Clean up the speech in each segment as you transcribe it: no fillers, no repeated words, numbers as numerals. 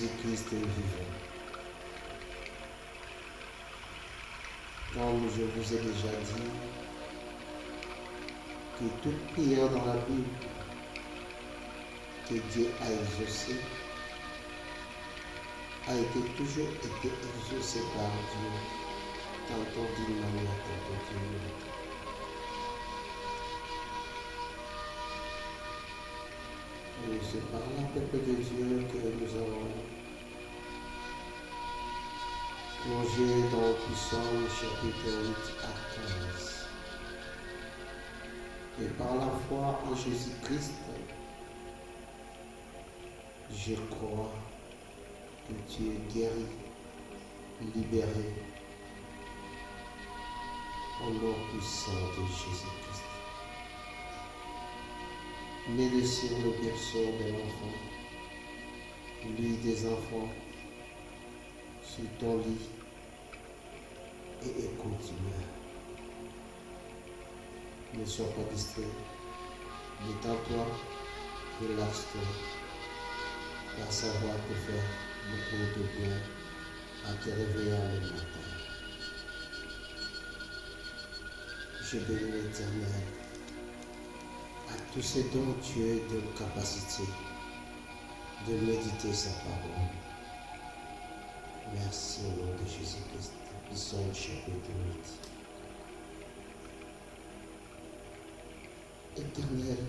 Jésus-Christ est vivant. Comme je vous ai déjà dit, que toute prière dans la Bible que Dieu a exaucée a toujours été exaucée par Dieu, tantôt d'une manière, tantôt d'une autre. Et c'est par le peuple de Dieu que nous avons plongé dans le Psaume chapitre 8 à 15. Et par la foi en Jésus-Christ, je crois que tu es guéri, libéré au nom puissant de Jésus-Christ. Mets le sur le berceau de l'enfant, lit des enfants sur ton lit et écoute-moi. Ne sois pas distrait, détends-toi, relaxe-toi. La savoir te faire beaucoup de bien à te réveiller le matin. Je bénis l'Éternel à tous ces dont tu es de capacité de méditer sa parole. Merci au nom de Jésus-Christ. Psaume chapitre 8. Éternel,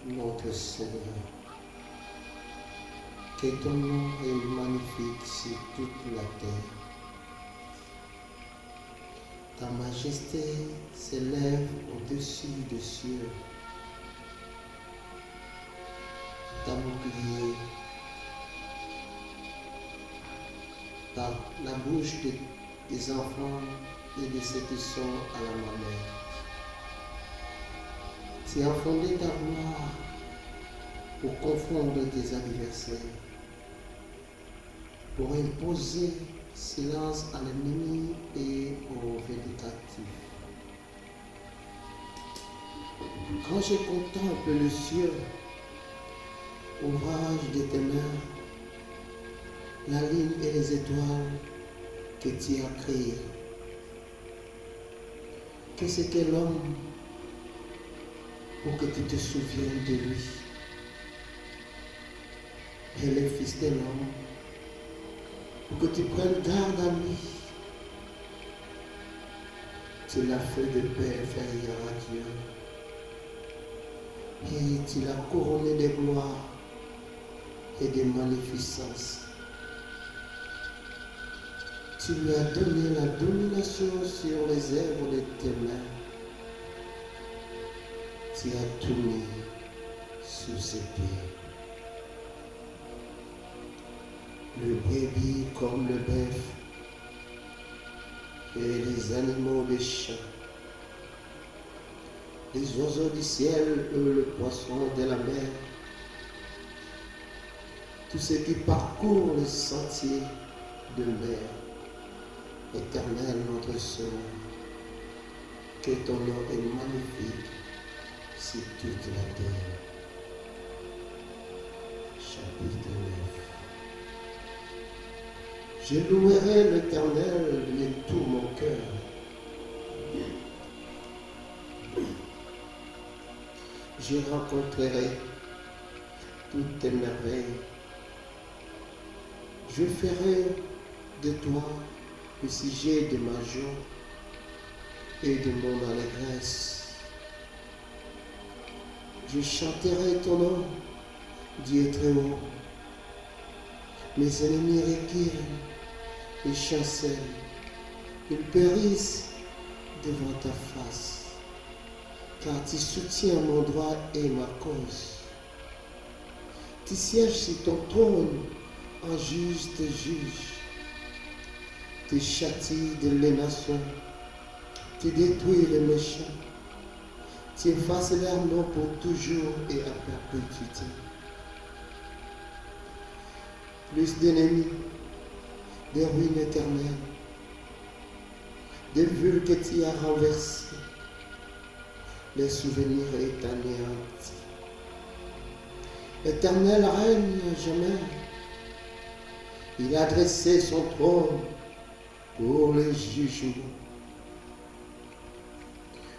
notre Seigneur, que ton nom est magnifique sur toute la terre. Ta majesté s'élève au-dessus des cieux. Ta bouclier, par la bouche des enfants et de ceux qui sont à la mamelle. Tu as fondé ta gloire pour confondre tes adversaires, pour imposer silence à l'ennemi et aux vindicatifs. Quand je contemple le ciel, ouvrage de tes mains, la lune et les étoiles que tu as créées, qu'est-ce que l'homme pour que tu te souviennes de lui? Et le Fils de l'homme, pour que tu prennes garde à lui. Tu l'as fait de paix inférieure à Dieu. Et tu l'as couronné de gloire et de magnificence. Tu lui as donné la domination sur les œuvres de tes mains. Tu as tout mis sous ses pieds. Le brebis comme le bœuf et les animaux des champs, les oiseaux du ciel et le poisson de la mer, tous ceux qui parcourent les sentiers de mer. Éternel notre Seigneur, que ton nom est magnifique sur toute la terre. Chapitre 9. Je louerai l'Éternel de tout mon cœur. Je rencontrerai toutes tes merveilles. Je ferai de toi le sujet de ma joie et de mon allégresse. Je chanterai ton nom, Dieu très haut. Mes ennemis reculent et chancellent. Ils périssent devant ta face, car tu soutiens mon droit et ma cause. Tu sièges sur ton trône en juste juge. Tu châties les nations, tu détruis les méchants, tu effaces leur nom pour toujours et à perpétuité. Plus d'ennemis, des ruines éternelles, des villes que tu as renversées, les souvenirs est anéanti. Éternel règne jamais, Il a dressé son trône pour les jugements.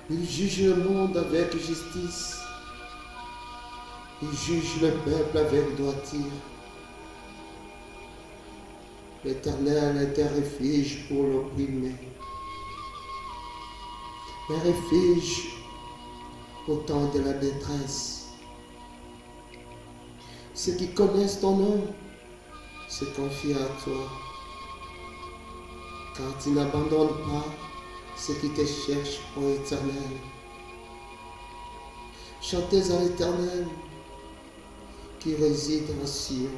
Il juge le monde avec justice. Il juge le peuple avec droiture. L'Éternel est un refuge pour l'opprimé, un refuge au temps de la détresse. Ceux qui connaissent ton nom se confient à toi, car tu n'abandonnes pas ceux qui te cherchent, ô Éternel. Chantez à l'Éternel qui réside en Sion.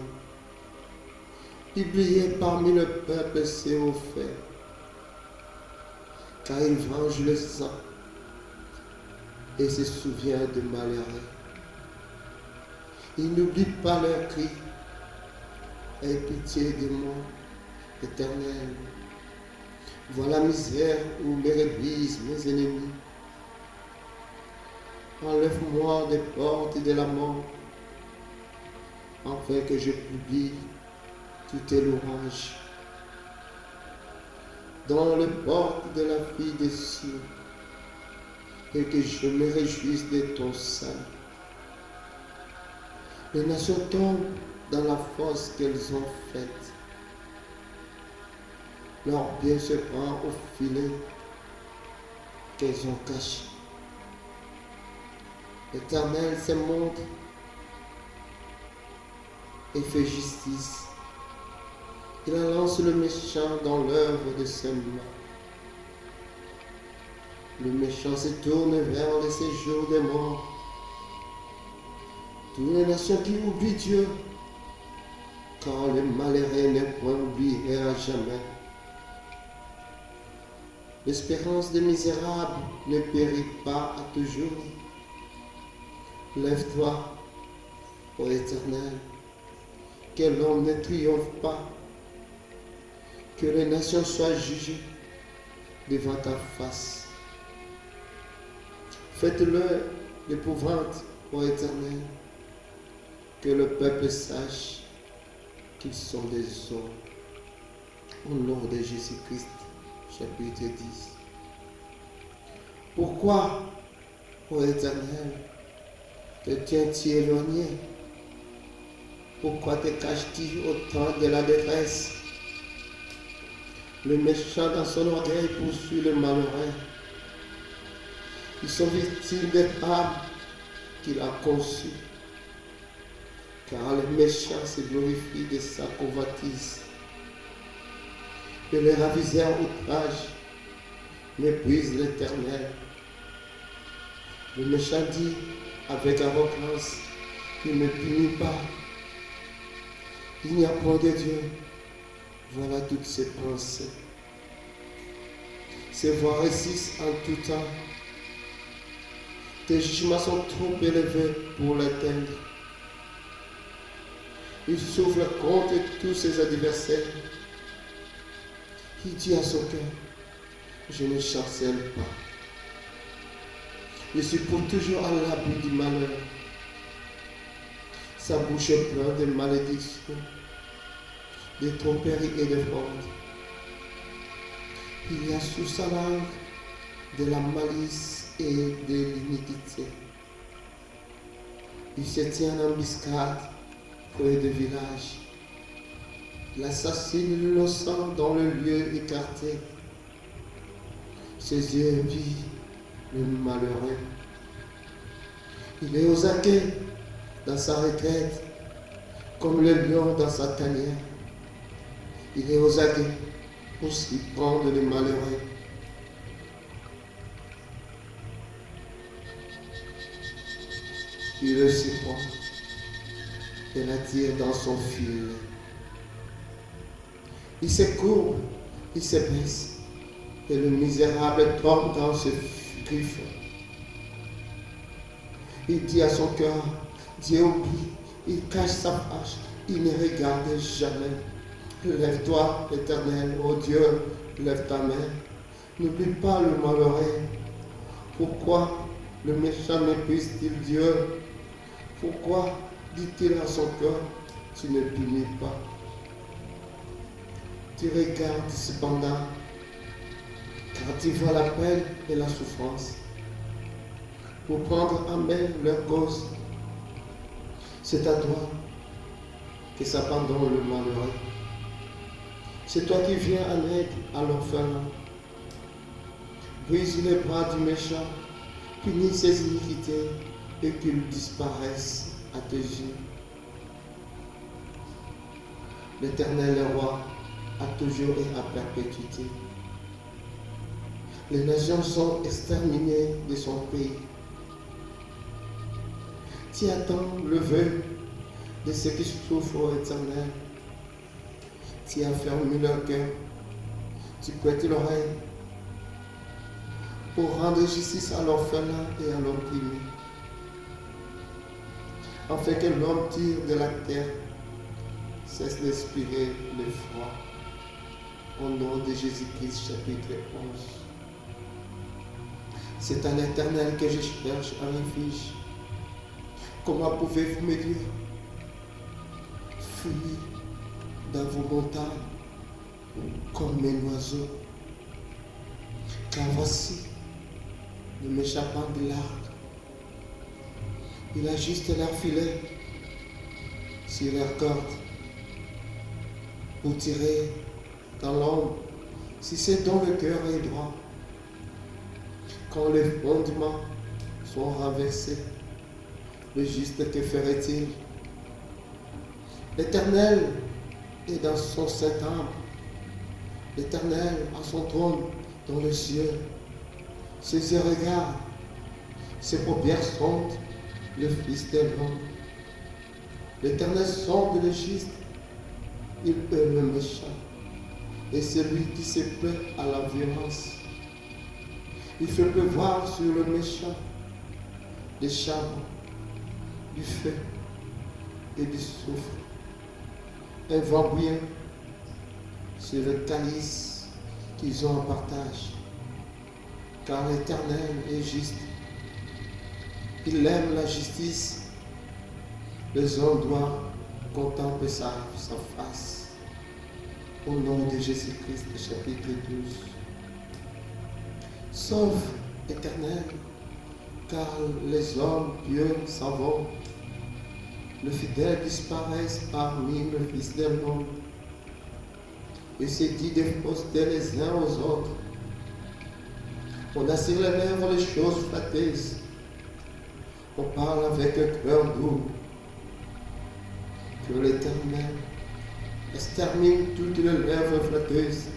Publiez parmi le peuple ses hauts faits, car il venge le sang et se souvient de malheureux. Il n'oublie pas leurs cris. Aie pitié de moi, Éternel. Vois la misère où me réduisent mes ennemis. Enlève-moi des portes de la mort, afin que je publie toutes tes louanges dans les portes de la fille des cieux, et que je me réjouisse de ton salut. Les nations tombent dans la fosse qu'elles ont faite. Leur bien se prend au filet qu'elles ont caché. L'Éternel se montre et fait justice. Il lance le méchant dans l'œuvre de ses mains. Le méchant se tourne vers le séjour des morts. Toutes les nations qui oublient Dieu, car le malheureux n'est point oublié à jamais. L'espérance des misérables ne périt pas à toujours. Lève-toi, ô Éternel, que l'homme ne triomphe pas, que les nations soient jugées devant ta face. Faites-leur l'épouvante, ô Éternel, que le peuple sache qu'ils sont des hommes. Au nom de Jésus-Christ, chapitre 10. Pourquoi, ô Éternel, te tiens-tu éloigné? Pourquoi te caches-tu au temps de la détresse? Le méchant dans son orgueil poursuit le malheureux. Ils sont victimes des femmes qu'il a conçues, car le méchant se glorifie de sa convoitise. Et les raviseurs outrage méprisent l'Éternel. Le méchant dit avec arrogance, il ne punit pas. Il n'y a point de Dieu. Voilà toutes ses pensées. Ses voies réussissent en tout temps. Tes jugements sont trop élevés pour l'atteindre. Il souffle contre tous ses adversaires. Il dit à son cœur, je ne chancelle pas. Je suis pour toujours à l'abri du malheur. Sa bouche est pleine de malédictions, de tromperies et de fraude. Il y a sous sa langue de la malice et de l'iniquité. Il se tient en embuscade près des villages. Il assassine l'innocent dans le lieu écarté. Ses yeux vivent le malheureux. Il est aux aguets dans sa retraite, comme le lion dans sa tanière. Il est aux aguets pour s'y prendre le malheureux. Il le surprend et l'attire dans son fil. Il se courbe, il se baisse, et le misérable tombe dans ses griffes. Il dit à son cœur, Dieu oublie, il cache sa face, il ne regarde jamais. Lève-toi, Éternel, ô Dieu, lève ta main. N'oublie pas le malheureux. Pourquoi le méchant méprise-t-il Dieu? Pourquoi dit-il à son cœur, tu ne punis pas? Tu regardes cependant, car tu vois la peine et la souffrance, pour prendre en main leur cause. C'est à toi que s'abandonne le malheureux. C'est toi qui viens en aide à l'orphelin. Brise les bras du méchant, punis ses iniquités et qu'il disparaisse à tes yeux. L'Éternel est roi, à toujours et à perpétuité. Les nations sont exterminées de son pays. Tu attends le vœu de ceux qui souffrent au Éternel. Tu as fermé leur cœur. Tu prêtes l'oreille pour rendre justice à l'orphelin et à l'opprimé, afin que l'homme tire de la terre cesse d'inspirer l'effroi. Au nom de Jésus-Christ, chapitre 11. C'est un Éternel que je cherche un refuge. Comment pouvez-vous me dire? Fuyez dans vos montagnes comme mes oiseaux. Car voici le m'échappant de l'arc. Il ajuste leur filet sur leur corde pour tirer dans l'ombre, si c'est dont le cœur est droit. Quand les fondements sont renversés, le juste que ferait-il? L'Éternel est dans son Saint-Temple. L'Éternel a son trône dans les cieux. Ses yeux regardent, ses paupières sondent le Fils de l'homme. L'Éternel sonde le juste, il est le méchant, et celui qui se plaît à la violence. Il fait pleuvoir sur le méchant des charbons, du feu et du soufre. Un vent bouillant sur le calice qu'ils ont en partage. Car l'Éternel est juste. Il aime la justice. Les hommes doivent contempler sa face. Au nom de Jésus-Christ, chapitre 12. Sauve, Éternel, car les hommes pieux s'en vont. Le fidèle disparaissent parmi le Fils de l'homme. Et c'est dit de fausseté les uns aux autres. On a sur les lèvres les choses flatteuses. On parle avec un cœur doux. Que l'Éternel extermine toutes les lèvres flatteuses,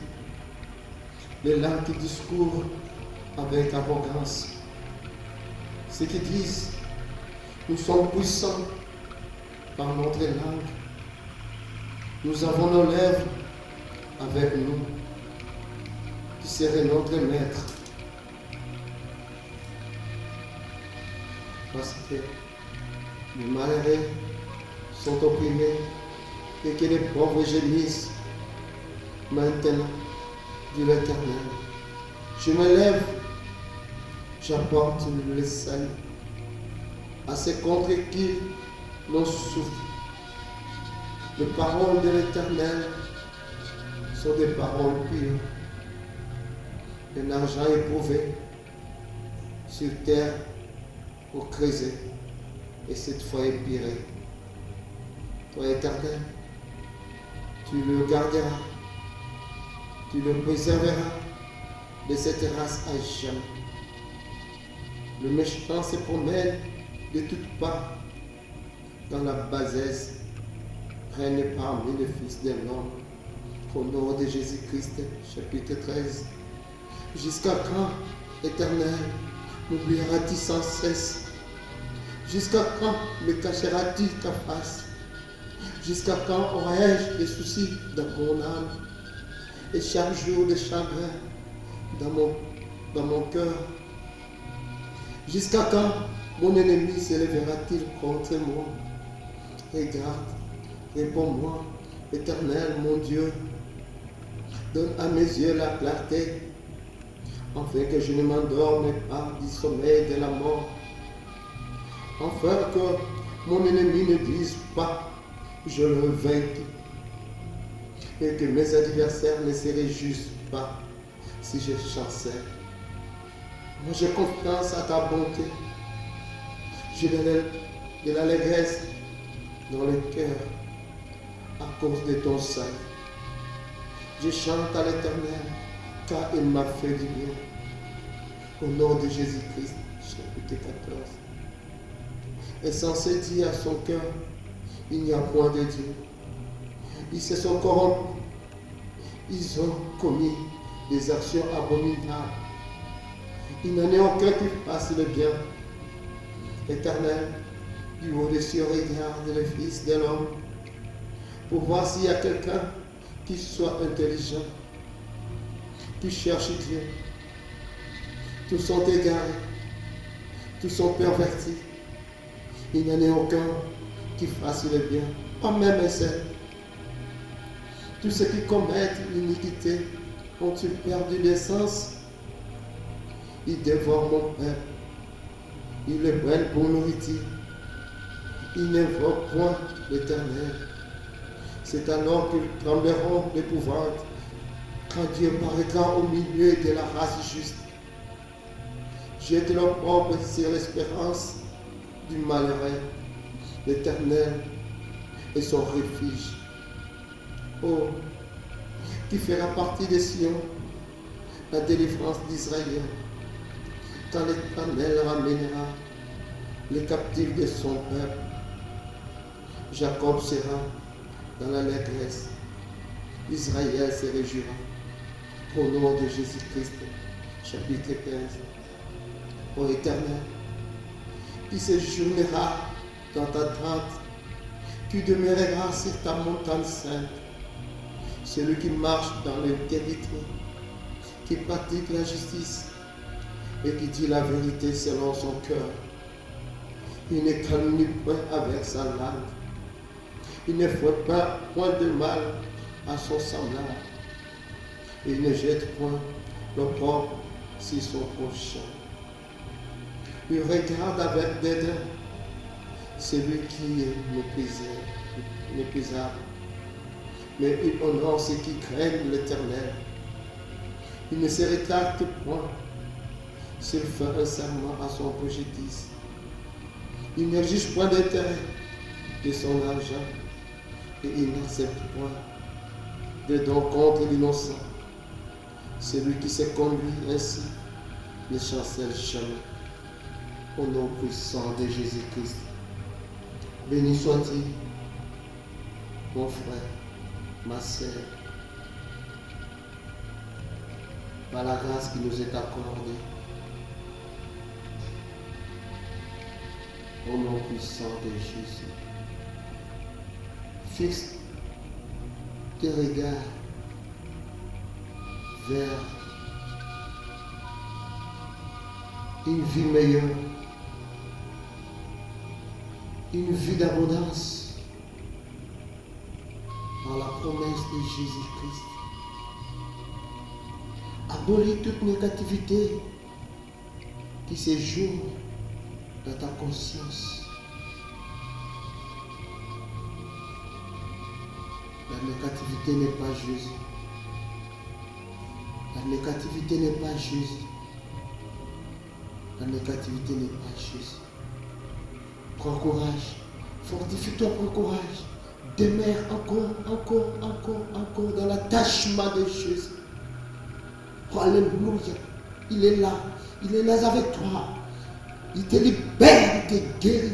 les langues qui discourent avec arrogance. Ceux qui disent, nous sommes puissants par notre langue. Nous avons nos lèvres avec nous, qui serait notre maître. Parce que les malheureux sont opprimés et que les pauvres gémissent maintenant, dit l'Éternel. Je me lève, j'apporte le salut à ceux contre qui l'on souffre. Les paroles de l'Éternel sont des paroles pures. Un argent éprouvé sur terre au creuset et cette fois épiré. Toi, Éternel, tu le garderas, tu le préserveras de cette race à jamais. Le méchant se promène de toutes parts dans la bassesse, règne parmi les fils de l'homme. Au nom de Jésus-Christ, chapitre 13. Jusqu'à quand, Éternel, m'oublieras-tu sans cesse? Jusqu'à quand me cacheras-tu ta face? Jusqu'à quand aurai-je des soucis dans mon âme et chaque jour des chagrins dans mon cœur? Jusqu'à quand mon ennemi s'élèvera-t-il contre moi? Regarde, réponds-moi, Éternel, mon Dieu. Donne à mes yeux la clarté, afin que je ne m'endorme pas du sommeil de la mort. Afin que mon ennemi ne dise pas, je le vaincu. et que mes adversaires ne se réjouissent pas si je chancelle. Moi, j'ai confiance à ta bonté. J'ai de l'allégresse dans le cœur à cause de ton salut. Je chante à l'Éternel car il m'a fait du bien. Au nom de Jésus-Christ, chapitre 14. Est censé dire à son cœur, il n'y a point de Dieu. Ils se sont corrompus. Ils ont commis des actions abominables. Il n'en est aucun qui fasse le bien. Éternel, du haut des cieux, regarde le Fils de l'homme pour voir s'il y a quelqu'un qui soit intelligent, qui cherche Dieu. Tous sont égarés, tous sont pervertis. Il n'en est aucun qui fasse le bien, pas même un seul. Tous ceux qui commettent l'iniquité ont-ils perdu l'essence? Ils dévorent mon peuple. Ils le prennent pour nourriture. Ils n'invoquent point l'Éternel. C'est alors qu'ils trembleront d'épouvante quand Dieu paraîtra au milieu de la race juste. Jette leur propre sur l'espérance du malheureux. L'Éternel est son refuge. Oh, qui fera partie de Sion, la délivrance d'Israël, quand l'Éternel ramènera les captifs de son peuple. Jacob sera dans l'allégresse, Israël se réjouira. Au nom de Jésus-Christ, chapitre 15. Ô Éternel, qui séjournera dans ta tente, qui demeurera sur ta montagne sainte, celui qui marche dans l'intégrité, qui pratique la justice et qui dit la vérité selon son cœur. Il ne calomnie point avec sa langue. Il ne fait pas point de mal à son semblable. Il ne jette point l'opprobre sur son prochain. Il regarde avec dédain celui qui est méprisable. Mais il honore ceux qui craignent l'Éternel. Il ne se rétracte point s'il fait un serment à son préjudice. Il n'exige point d'intérêt de son argent et il n'accepte point de dons contre l'innocent. Celui qui se conduit ainsi ne chancelle jamais. Au nom puissant de Jésus-Christ. Béni soit-il, mon frère, ma sœur, par la grâce qui nous est accordée. Au nom puissant de Jésus. Fixe tes regards vers une vie meilleure, une vie d'abondance par la promesse de Jésus-Christ. Abolis toute négativité qui séjourne dans ta conscience. La négativité n'est pas Jésus. La négativité n'est pas Jésus. La négativité n'est pas Jésus. Prends courage. Fortifie-toi, prends courage. Demeure encore dans l'attachement de Jésus. Alléluia. Il est là. Il est là avec toi. Il te libère, il te guérit.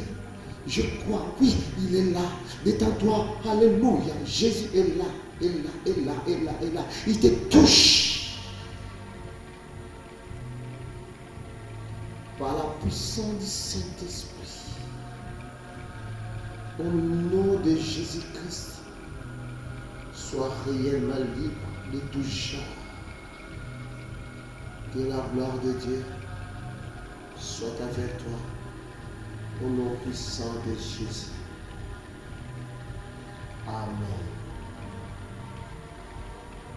Je crois, oui, il est là. Détends-toi. Alléluia. Jésus est là. Est là. Il te touche. Par la puissance du Saint-Esprit. Au nom de Jésus-Christ, sois réellement libre de tout genre. Que la gloire de Dieu soit avec toi. Au nom puissant de Jésus. Amen.